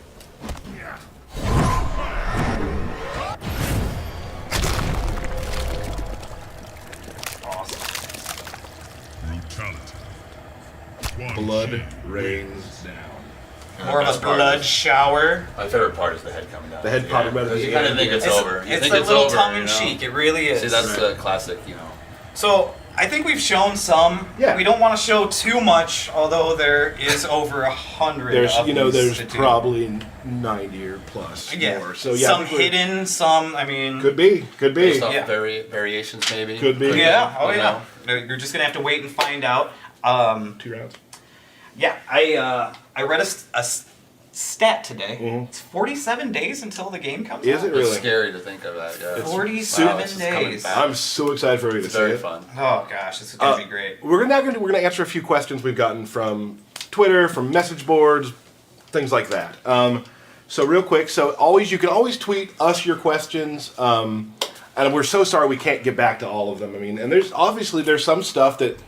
[SPEAKER 2] Awesome.
[SPEAKER 5] Brutality. Quan
[SPEAKER 1] Blood
[SPEAKER 5] Chi
[SPEAKER 1] rains down.
[SPEAKER 2] More of a blood shower.
[SPEAKER 4] My favorite part is the head coming down.
[SPEAKER 1] The head popping out of
[SPEAKER 4] Because
[SPEAKER 1] the
[SPEAKER 4] you kind
[SPEAKER 1] ear.
[SPEAKER 4] of think it's over. You
[SPEAKER 2] It's
[SPEAKER 4] think
[SPEAKER 2] a
[SPEAKER 4] it's
[SPEAKER 2] little
[SPEAKER 4] over,
[SPEAKER 2] tongue
[SPEAKER 4] you
[SPEAKER 2] in
[SPEAKER 4] know?
[SPEAKER 2] cheek. It really is.
[SPEAKER 4] See, that's the classic,
[SPEAKER 2] So I think we've shown some.
[SPEAKER 1] Yeah.
[SPEAKER 2] We don't want to show too much, although there is over 100.
[SPEAKER 1] There's
[SPEAKER 2] of these
[SPEAKER 1] there's
[SPEAKER 2] to do.
[SPEAKER 1] probably 90 or plus more. So yeah, I
[SPEAKER 2] some
[SPEAKER 1] think we're-
[SPEAKER 2] hidden, some. I mean,
[SPEAKER 1] Could be.
[SPEAKER 4] Based off
[SPEAKER 2] Yeah.
[SPEAKER 4] variations, maybe.
[SPEAKER 1] Could be.
[SPEAKER 2] yeah. Oh
[SPEAKER 4] You
[SPEAKER 2] yeah. You're just gonna have to wait and find out.
[SPEAKER 1] 2 rounds.
[SPEAKER 2] Yeah, I read a stat today.
[SPEAKER 1] Mhm.
[SPEAKER 2] It's 47 days until the game comes
[SPEAKER 1] Is
[SPEAKER 2] out.
[SPEAKER 1] it really?
[SPEAKER 4] It's scary to think of that. Yeah.
[SPEAKER 2] 47
[SPEAKER 4] it's just coming
[SPEAKER 2] days.
[SPEAKER 4] back.
[SPEAKER 1] I'm so excited for you to
[SPEAKER 4] It's
[SPEAKER 1] see
[SPEAKER 4] very
[SPEAKER 1] it.
[SPEAKER 4] fun.
[SPEAKER 2] Oh gosh, this is gonna be great.
[SPEAKER 1] We're gonna answer a few questions we've gotten from Twitter, from message boards, things like that. So real quick, you can always tweet us your questions. And we're so sorry we can't get back to all of them. I mean, and there's some stuff that,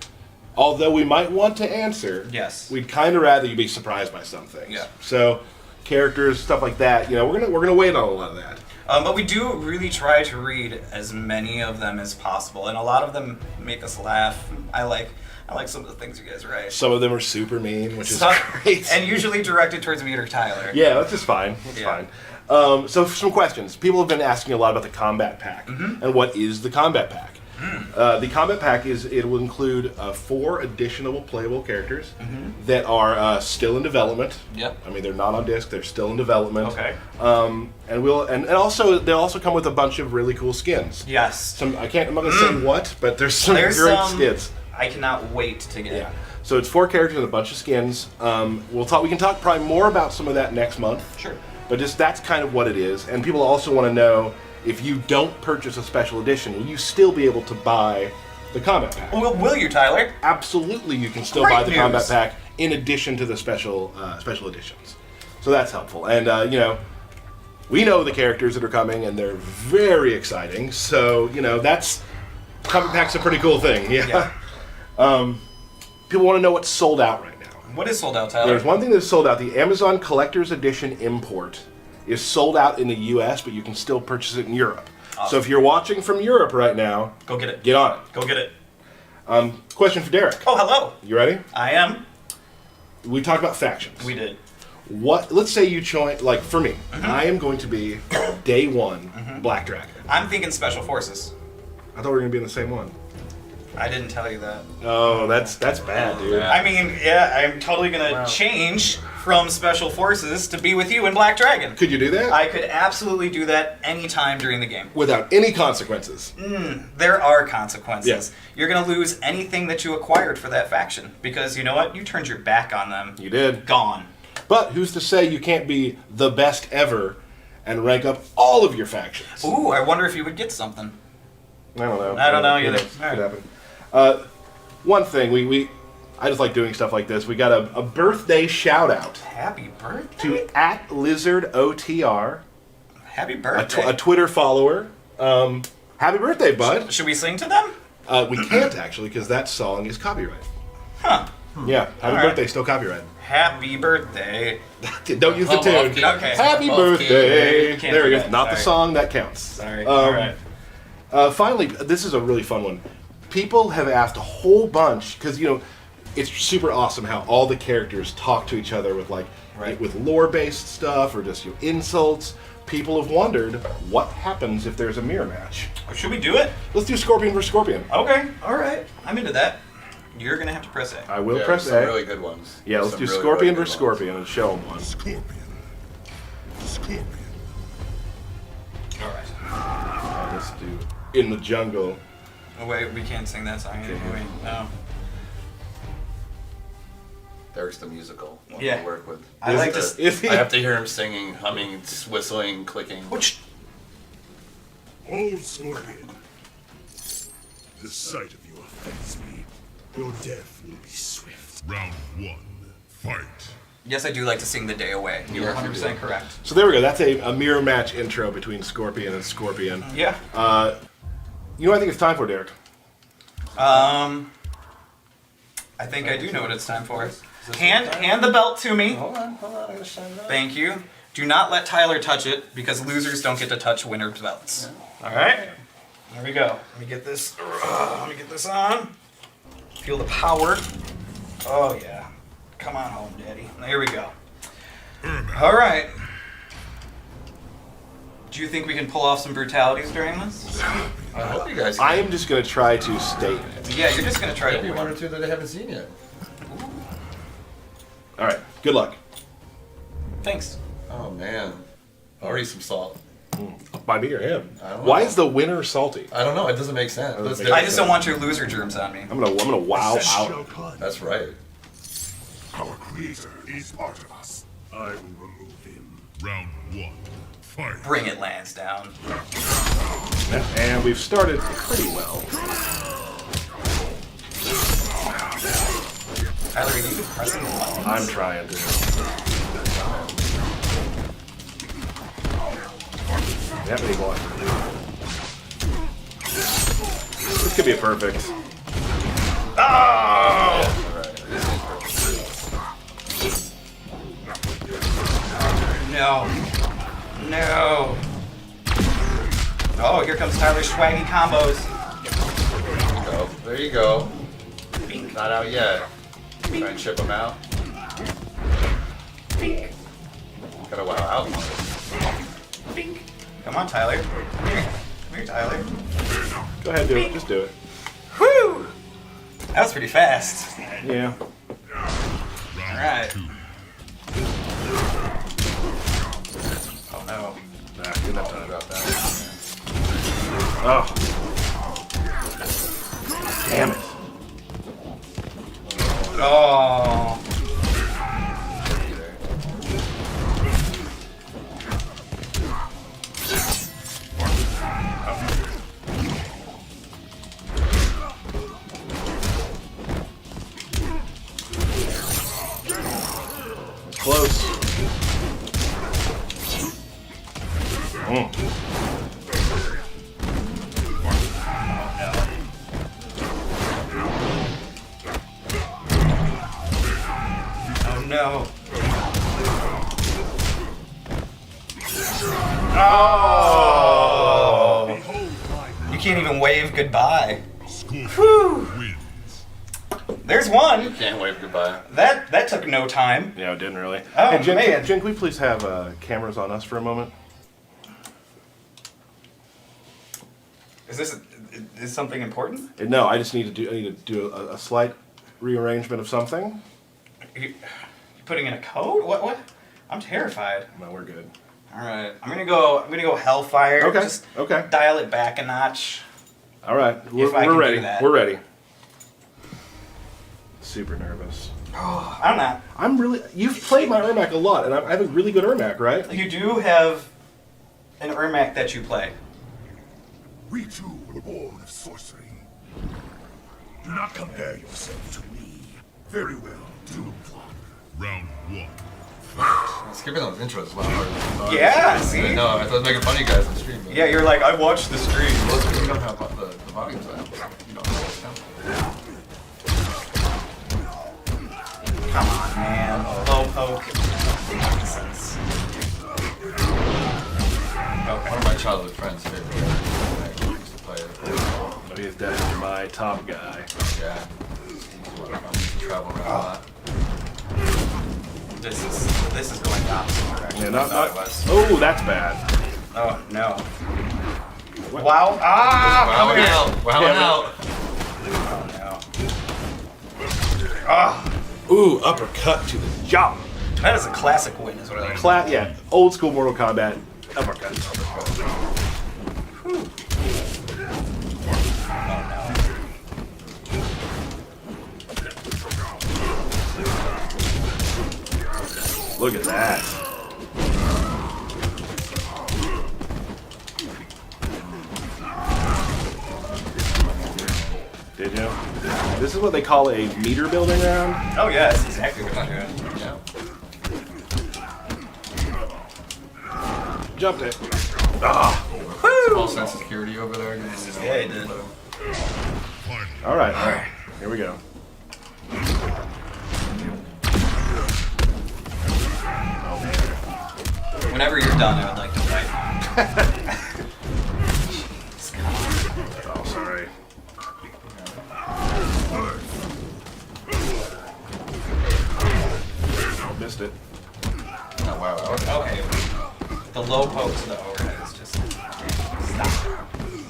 [SPEAKER 1] although we might want to answer,
[SPEAKER 2] Yes.
[SPEAKER 1] we'd kind of rather you be surprised by some things.
[SPEAKER 2] Yeah.
[SPEAKER 1] So characters, stuff like that. We're gonna wait on a lot of that.
[SPEAKER 2] But we do really try to read as many of them as possible, and a lot of them make us laugh. I like some of the things you guys write.
[SPEAKER 1] Some of them are super mean, which is
[SPEAKER 2] Some-
[SPEAKER 1] great.
[SPEAKER 2] and usually directed towards me or Tyler.
[SPEAKER 1] Yeah, that's just fine. That's
[SPEAKER 2] Yeah.
[SPEAKER 1] fine. So some questions. People have been asking a lot about the combat pack. And what is the combat pack? The combat pack it will include 4 additional playable characters that are still in development.
[SPEAKER 2] Yep.
[SPEAKER 1] I mean, they're not on disc. They're still in development.
[SPEAKER 2] Okay.
[SPEAKER 1] And also they'll also come with a bunch of really cool skins.
[SPEAKER 2] Yes.
[SPEAKER 1] I'm not gonna say what, but there's some
[SPEAKER 2] There's
[SPEAKER 1] great
[SPEAKER 2] some
[SPEAKER 1] skins.
[SPEAKER 2] I cannot wait to get.
[SPEAKER 1] Yeah. So it's 4 characters and a bunch of skins. We can talk probably more about some of that next month.
[SPEAKER 2] Sure.
[SPEAKER 1] But that's kind of what it is. And people also want to know, if you don't purchase a special edition, will you still be able to buy the combat pack?
[SPEAKER 2] Will you, Tyler?
[SPEAKER 1] Absolutely, you can still
[SPEAKER 2] Great
[SPEAKER 1] buy the
[SPEAKER 2] news.
[SPEAKER 1] combat pack in addition to the special editions. So that's helpful. And we know the characters that are coming, and they're very exciting. So that's combat pack's a pretty cool thing. Yeah. People want to know what's sold out right now.
[SPEAKER 2] What is sold out, Tyler?
[SPEAKER 1] There's one thing that's sold out. The Amazon Collector's Edition import is sold out in the U.S., but you can still purchase it in Europe.
[SPEAKER 2] Awesome.
[SPEAKER 1] So if you're watching from Europe right now,
[SPEAKER 2] Go get it.
[SPEAKER 1] get on it.
[SPEAKER 2] Go get it.
[SPEAKER 1] Question for Derek.
[SPEAKER 2] Oh, hello.
[SPEAKER 1] You ready?
[SPEAKER 2] I am.
[SPEAKER 1] We talked about factions.
[SPEAKER 2] We did.
[SPEAKER 1] Let's say you join, like for me, I am going to be day 1 Black Dragon.
[SPEAKER 2] I'm thinking Special Forces.
[SPEAKER 1] I thought we were going to be in the same one.
[SPEAKER 2] I didn't tell you that.
[SPEAKER 1] Oh, that's bad, dude.
[SPEAKER 4] Yeah.
[SPEAKER 2] I mean, yeah, I'm totally gonna change from Special Forces to be with you in Black Dragon.
[SPEAKER 1] Could you do that?
[SPEAKER 2] I could absolutely do that anytime during the game.
[SPEAKER 1] Without any consequences.
[SPEAKER 2] There are consequences.
[SPEAKER 1] Yes.
[SPEAKER 2] You're gonna lose anything that you acquired for that faction because you know what? You turned your back on them.
[SPEAKER 1] You did.
[SPEAKER 2] Gone.
[SPEAKER 1] But who's to say you can't be the best ever and rank up all of your factions?
[SPEAKER 2] Ooh, I wonder if you would get something.
[SPEAKER 1] I don't know.
[SPEAKER 2] I don't know
[SPEAKER 1] Who
[SPEAKER 2] either.
[SPEAKER 1] knows?
[SPEAKER 2] All right.
[SPEAKER 1] Could happen. One thing, I just like doing stuff like this. We got a birthday shout out
[SPEAKER 2] Happy birthday.
[SPEAKER 1] to @LizardOTR,
[SPEAKER 2] Happy
[SPEAKER 1] a
[SPEAKER 2] birthday.
[SPEAKER 1] Twitter follower. Happy birthday, bud.
[SPEAKER 2] Should we sing to them?
[SPEAKER 1] We can't actually because that song is copyright.
[SPEAKER 2] Huh.
[SPEAKER 1] Yeah, happy
[SPEAKER 2] All right.
[SPEAKER 1] birthday, still copyright.
[SPEAKER 2] Happy birthday.
[SPEAKER 1] Don't use the
[SPEAKER 4] Oh,
[SPEAKER 1] tune.
[SPEAKER 4] okay.
[SPEAKER 2] Okay.
[SPEAKER 1] Happy
[SPEAKER 4] Off
[SPEAKER 1] birthday.
[SPEAKER 2] key. Can't
[SPEAKER 1] There
[SPEAKER 2] do
[SPEAKER 1] it is.
[SPEAKER 2] that.
[SPEAKER 1] Not the
[SPEAKER 2] Sorry.
[SPEAKER 1] song that counts.
[SPEAKER 2] Sorry. All right.
[SPEAKER 1] Finally, this is a really fun one. People have asked a whole bunch because it's super awesome how all the characters talk to each other with with lore-based stuff or just insults. People have wondered what happens if there's a mirror match.
[SPEAKER 2] Should we do it?
[SPEAKER 1] Let's do Scorpion versus Scorpion.
[SPEAKER 2] Okay. All right. I'm into that. You're gonna have to press A.
[SPEAKER 1] I will
[SPEAKER 4] Yeah,
[SPEAKER 1] press
[SPEAKER 4] some
[SPEAKER 1] A.
[SPEAKER 4] really good ones.
[SPEAKER 1] Yeah, let's
[SPEAKER 4] Some
[SPEAKER 1] do
[SPEAKER 4] really,
[SPEAKER 1] Scorpion
[SPEAKER 4] really good
[SPEAKER 1] versus
[SPEAKER 4] ones.
[SPEAKER 1] Scorpion and show them one.
[SPEAKER 5] Scorpion. Scorpion.
[SPEAKER 2] All right.
[SPEAKER 1] Let's do In the Jungle.
[SPEAKER 2] Oh wait, we can't sing that song anymore.
[SPEAKER 1] Okay.
[SPEAKER 2] No.
[SPEAKER 4] Derek's the musical one
[SPEAKER 2] Yeah.
[SPEAKER 4] to work with.
[SPEAKER 2] I like to.
[SPEAKER 1] Is he?
[SPEAKER 4] I have to hear him singing, humming, whistling, clicking.
[SPEAKER 5] Oh, Scorpion. The sight of you offends me. Your death will be swift. Round 1. Fight.
[SPEAKER 2] Yes, I do like to sing the day away. You're
[SPEAKER 4] Yes, you
[SPEAKER 2] 100%
[SPEAKER 4] do.
[SPEAKER 2] correct.
[SPEAKER 1] So there we go. That's a mirror match intro between Scorpion and Scorpion.
[SPEAKER 2] Yeah.
[SPEAKER 1] You know what I think it's time for, Derek?
[SPEAKER 2] I think I do know what it's time for. Hand the belt to me.
[SPEAKER 4] Hold on, I'm gonna shine that.
[SPEAKER 2] Thank you. Do not let Tyler touch it because losers don't get to touch winners' belts. All right. There we go. Let me get this. Let me get this on. Feel the power. Oh yeah. Come on home, Daddy. There we go. All right. Do you think we can pull off some brutalities during this?
[SPEAKER 4] I hope you guys.
[SPEAKER 1] I am just going to try to stay in it.
[SPEAKER 2] Yeah, you're just gonna try
[SPEAKER 4] Maybe
[SPEAKER 2] to
[SPEAKER 4] one or two that I haven't seen yet.
[SPEAKER 1] All right. Good luck.
[SPEAKER 2] Thanks.
[SPEAKER 4] Oh man, already some salt.
[SPEAKER 1] By me or him?
[SPEAKER 4] I don't
[SPEAKER 1] Why
[SPEAKER 4] know.
[SPEAKER 1] is the winner salty?
[SPEAKER 4] I don't know. It doesn't make sense. Let's do
[SPEAKER 2] I
[SPEAKER 4] it.
[SPEAKER 2] just don't want your loser germs on me.
[SPEAKER 1] I'm gonna wow out.
[SPEAKER 5] Shao Kahn.
[SPEAKER 4] That's right.
[SPEAKER 5] Our creator is part of us. I will remove him. Round 1. Fight.
[SPEAKER 2] Bring it, Lansdowne.
[SPEAKER 1] And we've started pretty well.
[SPEAKER 2] Tyler, are you pressing the buttons?
[SPEAKER 1] I'm trying to. That many boy. This could be a perfect.
[SPEAKER 2] No. No. Oh, here comes Tyler's swaggy combos.
[SPEAKER 4] There you go. Not out yet. Try and chip them out. Gotta wow out.
[SPEAKER 2] Come on, Tyler. Come here. Come here, Tyler.
[SPEAKER 1] Go ahead, do it. Just do it.
[SPEAKER 2] Whew! That was pretty fast.
[SPEAKER 1] Yeah.
[SPEAKER 2] Alright. Oh no.
[SPEAKER 1] Nah, good enough time.
[SPEAKER 4] Drop that.
[SPEAKER 1] Oh. Damn it.
[SPEAKER 2] Oh.
[SPEAKER 1] Close.
[SPEAKER 2] Oh no. Oh. You can't even wave goodbye.
[SPEAKER 5] Scorpion wins.
[SPEAKER 2] There's one.
[SPEAKER 4] Can't wave goodbye.
[SPEAKER 2] That took no time.
[SPEAKER 1] Yeah, it didn't really.
[SPEAKER 2] Oh,
[SPEAKER 1] hey, Jen,
[SPEAKER 2] man.
[SPEAKER 1] Jen, can we please have cameras on us for a moment?
[SPEAKER 2] Is something important?
[SPEAKER 1] No, I just need to do a slight rearrangement of something.
[SPEAKER 2] You putting in a code? What? I'm terrified.
[SPEAKER 1] No, we're good.
[SPEAKER 2] All right, I'm gonna go Hellfire.
[SPEAKER 1] Okay.
[SPEAKER 2] Just
[SPEAKER 1] Okay.
[SPEAKER 2] dial it back a notch.
[SPEAKER 1] All right. We're
[SPEAKER 2] I can
[SPEAKER 1] ready.
[SPEAKER 2] do that.
[SPEAKER 1] We're ready. Super nervous.
[SPEAKER 2] I'm not.
[SPEAKER 1] I'm really. You've played my Ermac a lot, and I have a really good Ermac, right?
[SPEAKER 2] You do have an Ermac that you play.
[SPEAKER 5] We two were born of sorcery. Do not compare yourself to me. Very well, 2 o'clock. Round 1.
[SPEAKER 4] Skipping those intros is a lot harder than I thought.
[SPEAKER 2] Yeah, see?
[SPEAKER 4] No, I thought I was making fun of you guys on stream. But
[SPEAKER 2] Yeah, you're like, I watched the stream.
[SPEAKER 4] Well, it's because you don't have the volumes on. You don't know what's happening.
[SPEAKER 2] Come on, man. Low poke. Nonsense.
[SPEAKER 4] One of my childhood friends' favorite. I used to play it.
[SPEAKER 1] Oh, he is definitely my top guy.
[SPEAKER 4] Yeah. It's a lot of fun. Used to travel around a lot.
[SPEAKER 2] This is going the opposite direction.
[SPEAKER 1] Yeah,
[SPEAKER 2] I
[SPEAKER 1] not.
[SPEAKER 2] thought it was.
[SPEAKER 1] Oh, that's bad.
[SPEAKER 2] Oh no.
[SPEAKER 1] What?
[SPEAKER 2] Wow. Ah!
[SPEAKER 4] Wowing out. Wowing
[SPEAKER 1] Yeah,
[SPEAKER 4] out.
[SPEAKER 2] Oh no. Ah!
[SPEAKER 1] Ooh, uppercut to the jaw.
[SPEAKER 2] That is a classic win, is what I like.
[SPEAKER 1] Yeah, old school Mortal Kombat uppercut. Look at that. Did you? This is what they call a meter building round.
[SPEAKER 2] Oh yeah, that's exactly what I'm doing.
[SPEAKER 4] Yeah.
[SPEAKER 1] Jumped it.
[SPEAKER 4] Full sense of security over there.
[SPEAKER 2] Yeah, he did.
[SPEAKER 1] All right. Here we go.
[SPEAKER 2] Whenever you're done, I would like to fight.
[SPEAKER 1] Oh, sorry. Oh, missed it.
[SPEAKER 4] Oh, wow.
[SPEAKER 2] Okay. The low poke to the overhead is just Stop.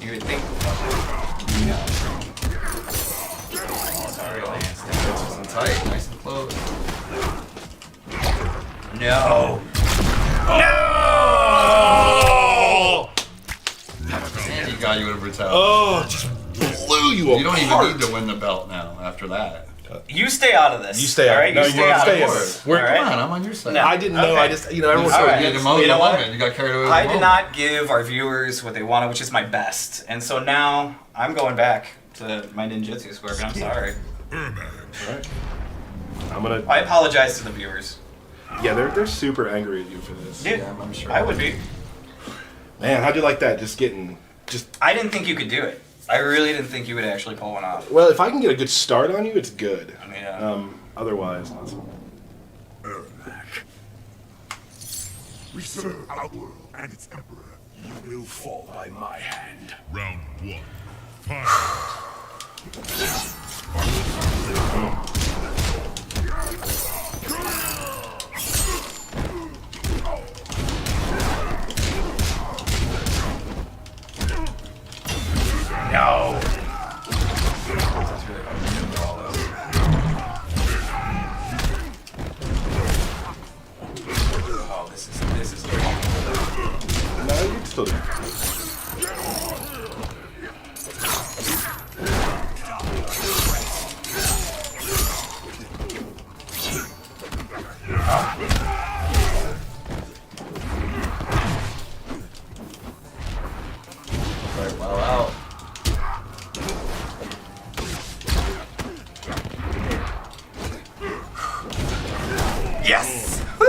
[SPEAKER 2] You would think. No. Sorry, Lance.
[SPEAKER 4] Nice and tight, nice and close.
[SPEAKER 2] No.
[SPEAKER 4] And he got you with a brutality.
[SPEAKER 1] Oh, just blew you apart.
[SPEAKER 4] You don't even need to win the belt now after that.
[SPEAKER 2] You stay out of this.
[SPEAKER 1] You stay out.
[SPEAKER 2] All right,
[SPEAKER 1] No,
[SPEAKER 2] you stay out
[SPEAKER 1] stay
[SPEAKER 2] of
[SPEAKER 1] out.
[SPEAKER 2] this.
[SPEAKER 1] We're-
[SPEAKER 2] All right?
[SPEAKER 4] Come on, I'm on your side.
[SPEAKER 2] No.
[SPEAKER 1] I didn't know.
[SPEAKER 2] Okay.
[SPEAKER 1] I just, everyone's
[SPEAKER 2] All
[SPEAKER 1] so
[SPEAKER 2] right.
[SPEAKER 4] You had to mow
[SPEAKER 2] You
[SPEAKER 4] the
[SPEAKER 2] know what?
[SPEAKER 4] moment. You got carried away with
[SPEAKER 2] I
[SPEAKER 4] the
[SPEAKER 2] did
[SPEAKER 4] moment.
[SPEAKER 2] not give our viewers what they wanted, which is my best. And so now I'm going back to my ninjutsu scorpion. I'm sorry.
[SPEAKER 1] Right. I'm gonna.
[SPEAKER 2] I apologize to the viewers.
[SPEAKER 1] Yeah, they're super angry at you for this.
[SPEAKER 2] Dude,
[SPEAKER 4] Yeah, I'm sure.
[SPEAKER 2] I would be.
[SPEAKER 1] Man, how'd you like that? Just
[SPEAKER 2] I didn't think you could do it. I really didn't think you would actually pull one off.
[SPEAKER 1] well, if I can get a good start on you, it's good.
[SPEAKER 2] I mean,
[SPEAKER 1] Otherwise, not so.
[SPEAKER 5] We serve our world and its emperor. You will fall by my hand. Round 1. Fight.
[SPEAKER 2] no. Oh, this is
[SPEAKER 1] No, you can still do it.
[SPEAKER 4] Right, well out.
[SPEAKER 2] yes. Woo!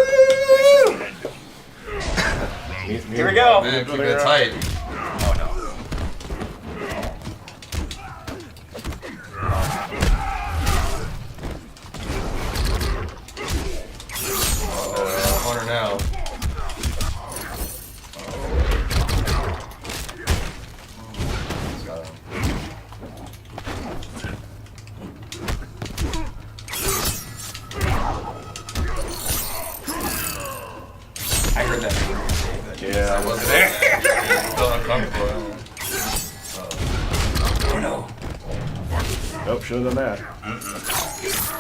[SPEAKER 2] Here we go.
[SPEAKER 4] Man, keep it tight.
[SPEAKER 2] Oh no.
[SPEAKER 4] Corner now. He's got him.
[SPEAKER 2] I heard that.
[SPEAKER 1] Yeah,
[SPEAKER 4] I wasn't there. Still uncomfortable.
[SPEAKER 2] Oh no.
[SPEAKER 1] Nope, should have done that.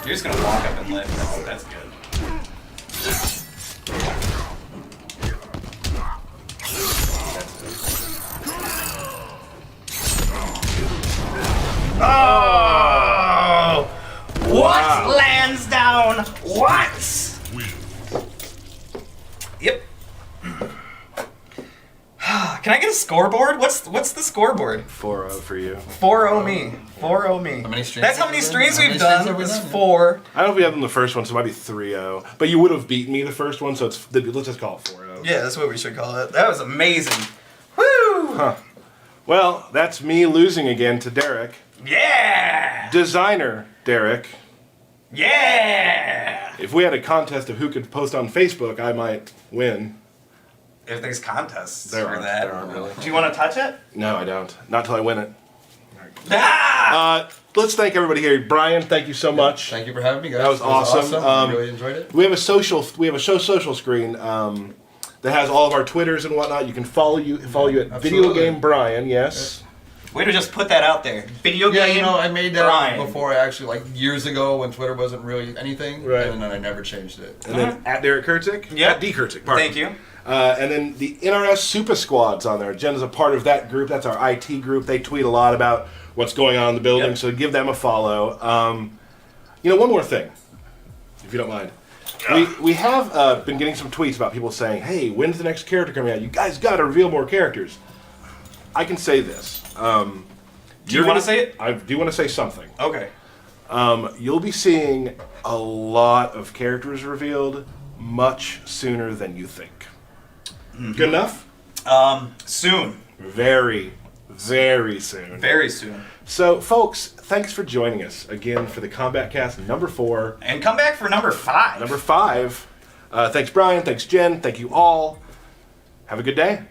[SPEAKER 2] You're just gonna walk up and lift. That's good. Oh! What lands down? What? Yep. Can I get a scoreboard? What's the scoreboard?
[SPEAKER 1] 4-0 for you.
[SPEAKER 2] 4-0 me. 4-0 me.
[SPEAKER 4] How many streams
[SPEAKER 2] That's how
[SPEAKER 4] have
[SPEAKER 2] many
[SPEAKER 4] we done?
[SPEAKER 2] streams
[SPEAKER 4] How many
[SPEAKER 2] we've
[SPEAKER 4] streams
[SPEAKER 2] done.
[SPEAKER 4] have we
[SPEAKER 2] Was
[SPEAKER 4] done?
[SPEAKER 2] 4.
[SPEAKER 1] I don't know if we had them the first one, so it might be 3-0. But you would have beaten me the first one, so let's just call it 4-0.
[SPEAKER 2] Yeah, that's what we should call it. That was amazing. Woo!
[SPEAKER 1] Huh. Well, that's me losing again to Derek.
[SPEAKER 2] Yeah!
[SPEAKER 1] Designer Derek.
[SPEAKER 2] Yeah!
[SPEAKER 1] If we had a contest of who could post on Facebook, I might win.
[SPEAKER 2] If there's contests
[SPEAKER 1] There
[SPEAKER 2] for
[SPEAKER 1] aren't.
[SPEAKER 2] that.
[SPEAKER 1] There aren't really.
[SPEAKER 2] Do you want to touch it?
[SPEAKER 1] No, I don't. Not till I win it.
[SPEAKER 2] Ah!
[SPEAKER 1] Let's thank everybody here. Brian, thank you so much.
[SPEAKER 4] Thank you for having me, guys.
[SPEAKER 1] That was awesome.
[SPEAKER 4] I really enjoyed it.
[SPEAKER 1] We have a social screen that has all of our Twitters and whatnot. You can follow you at Video
[SPEAKER 4] Absolutely.
[SPEAKER 1] Game Brian. Yes.
[SPEAKER 2] Way to just put that out there. Video
[SPEAKER 4] Yeah,
[SPEAKER 2] game.
[SPEAKER 4] you know, I made that
[SPEAKER 2] Brian.
[SPEAKER 4] before, actually, like years ago when Twitter wasn't really anything,
[SPEAKER 1] Right.
[SPEAKER 4] and then I never changed it.
[SPEAKER 1] And then at Derek Kurtzik.
[SPEAKER 2] Yep.
[SPEAKER 1] At D Kurtzik. Pardon.
[SPEAKER 2] Thank you.
[SPEAKER 1] And then the NRS Super Squad's on there. Jen is a part of that group. That's our IT group. They tweet a lot about what's going on in the building,
[SPEAKER 2] Yep.
[SPEAKER 1] so give them a follow. One more thing, if you don't mind. We have been getting some tweets about people saying, hey, when's the next character coming out? You guys got to reveal more characters. I can say this.
[SPEAKER 2] Do you want to say it?
[SPEAKER 1] I do want to say something.
[SPEAKER 2] Okay.
[SPEAKER 1] You'll be seeing a lot of characters revealed much sooner than you think. Good enough?
[SPEAKER 2] Soon.
[SPEAKER 1] Very, very soon.
[SPEAKER 2] Very soon.
[SPEAKER 1] So, folks, thanks for joining us again for the Kombat Cast number 4.
[SPEAKER 2] And come back for number 5.
[SPEAKER 1] Number 5. Thanks, Brian. Thanks, Jen. Thank you all. Have a good day.